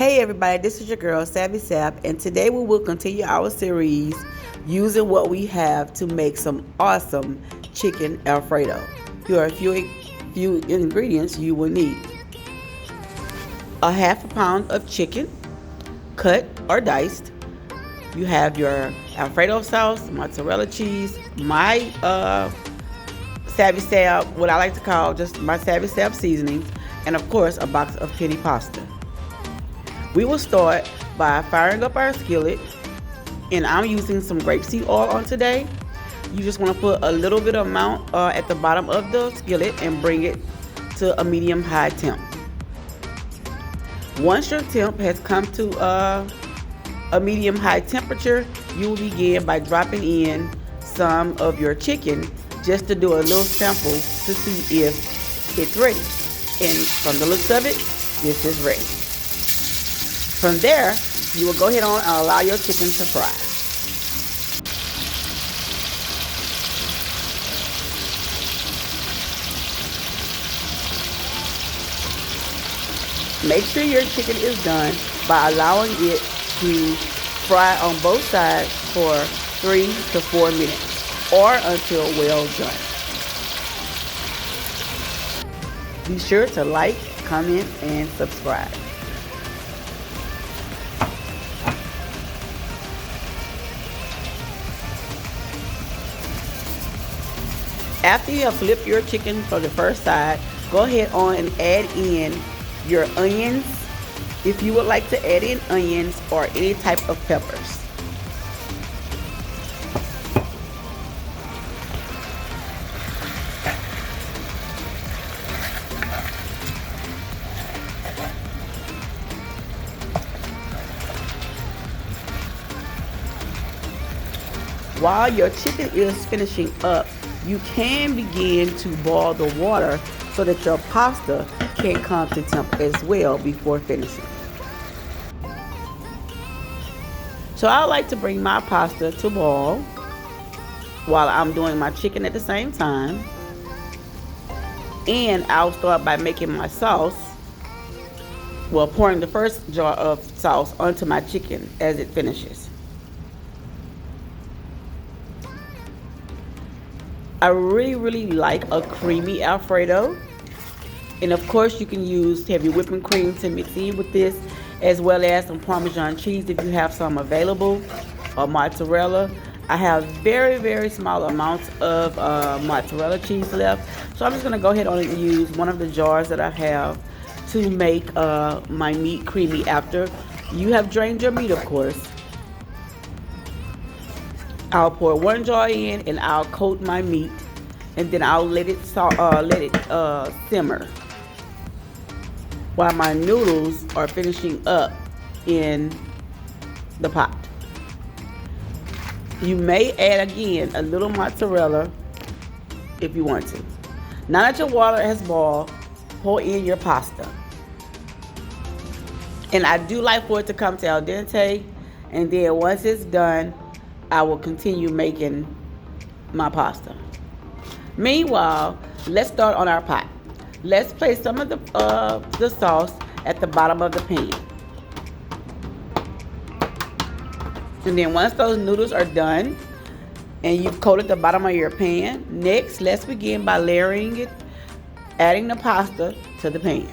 Hey everybody, this is your girl Savvy Sap, and today we will continue our series using what we have to make some awesome chicken Alfredo. Here are a few ingredients you will need: a half a pound of chicken, cut or diced. You have your Alfredo sauce, mozzarella cheese, my Savvy Sap, what I like to call just my Savvy Sap seasonings, and of course a box of penny pasta. We will start by firing up our skillet, and I'm using some grapeseed oil on today. You just want to put a little bit of amount at the bottom of the skillet and bring it to a medium-high temp. Once your temp has come to a medium-high temperature, you will begin by dropping in some of your chicken just to do a little sample to see if it's ready. And from the looks of it, this is ready. From there, you will go ahead on and allow your chicken to fry. Make sure your chicken is done by allowing it to fry on both sides for 3 to 4 minutes or until well done. Be sure to like, comment, and subscribe. After you have flipped your chicken for the first side, go ahead on and add in your onions, if you would like to add in onions or any type of peppers. While your chicken is finishing up, you can begin to boil the water so that your pasta can come to temp as well before finishing. So I like to bring my pasta to boil while I'm doing my chicken at the same time. And I'll start by making my sauce, pouring the first jar of sauce onto my chicken as it finishes. I really like a creamy Alfredo, and of course you can use heavy whipping cream to mix in with this, as well as some Parmesan cheese if you have some available, or mozzarella. I have very small amounts of mozzarella cheese left, so I'm just going to go ahead on and use one of the jars that I have to make my meat creamy after you have drained your meat, of course. I'll pour one jar in and I'll coat my meat, and then I'll let it simmer while my noodles are finishing up in the pot. You may add again a little mozzarella if you want to. Now that your water has boiled, pour in your pasta. And I do like for it to come to al dente, and then once it's done, I will continue making my pasta. Meanwhile, let's start on our pot. Let's place some of the sauce at the bottom of the pan. And then once those noodles are done and you've coated the bottom of your pan, next let's begin by layering it, adding the pasta to the pan.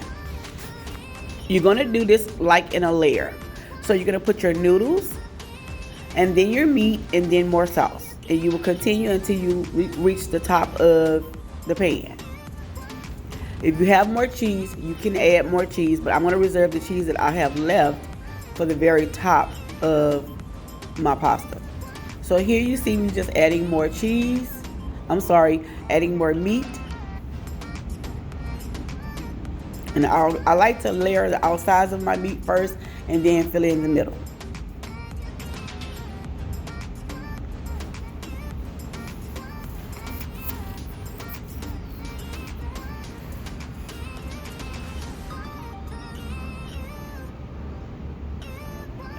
You're going to do this like in a layer. So you're going to put your noodles, and then your meat, and then more sauce. And you will continue until you reach the top of the pan. If you have more cheese, you can add more cheese, but I'm going to reserve the cheese that I have left for the very top of my pasta. So here you see me just adding more cheese. Adding more meat. And I like to layer the outsides of my meat first and then fill it in the middle.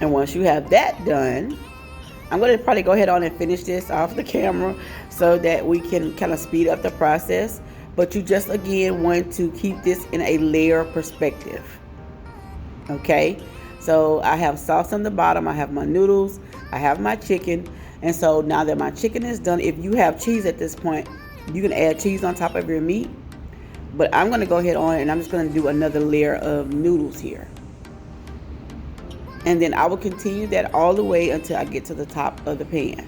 And once you have that done, I'm going to probably go ahead on and finish this off the camera so that we can kind of speed up the process. But you just again want to keep this in a layer perspective. Okay, So I have sauce on the bottom, I have my noodles, I have my chicken. And so now that my chicken is done, if you have cheese at this point, you can add cheese on top of your meat. But I'm going to go ahead on and I'm just going to do another layer of noodles here. And then I will continue that all the way until I get to the top of the pan.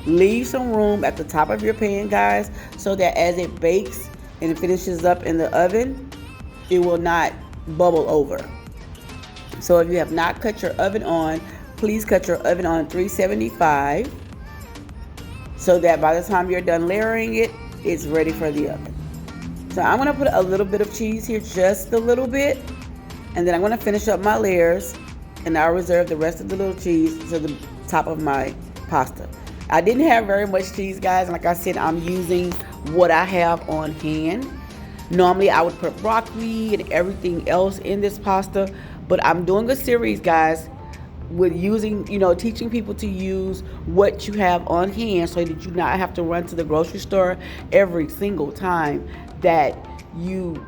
Leave some room at the top of your pan, guys, so that as it bakes and it finishes up in the oven, it will not bubble over. So if you have not cut your oven on, please cut your oven on 375 so that by the time you're done layering it, it's ready for the oven. So I'm going to put a little bit of cheese here, just a little bit, and then I'm going to finish up my layers, and I'll reserve the rest of the little cheese to the top of my pasta. I didn't have very much cheese, guys, and like I said, I'm using what I have on hand. Normally I would put broccoli and everything else in this pasta, but I'm doing a series, guys, with using, teaching people to use what you have on hand so that you do not have to run to the grocery store every single time that you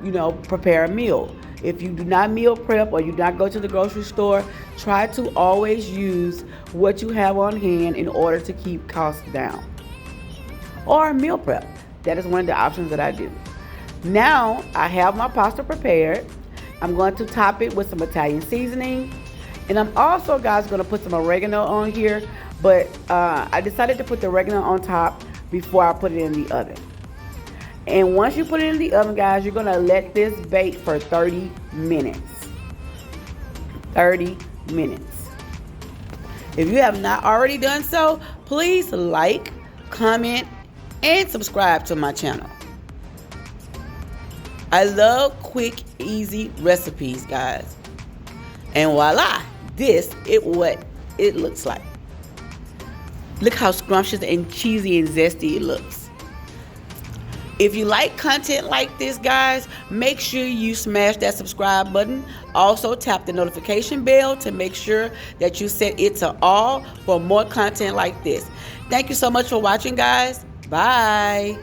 prepare a meal. If you do not meal prep or you do not go to the grocery store, try to always use what you have on hand in order to keep costs down. Or meal prep. That is one of the options that I do. Now I have my pasta prepared. I'm going to top it with some Italian seasoning. And I'm also, guys, going to put some oregano on here. But I decided to put the oregano on top before I put it in the oven. And once you put it in the oven, guys, you're going to let this bake for 30 minutes. 30 minutes. If you have not already done so, please like, comment, and subscribe to my channel. I love quick, easy recipes, guys. And voila, this is what it looks like. Look how scrumptious and cheesy and zesty it looks. If you like content like this, guys, make sure you smash that subscribe button. Also, tap the notification bell to make sure that you set it to all for more content like this. Thank you so much for watching, guys. Bye.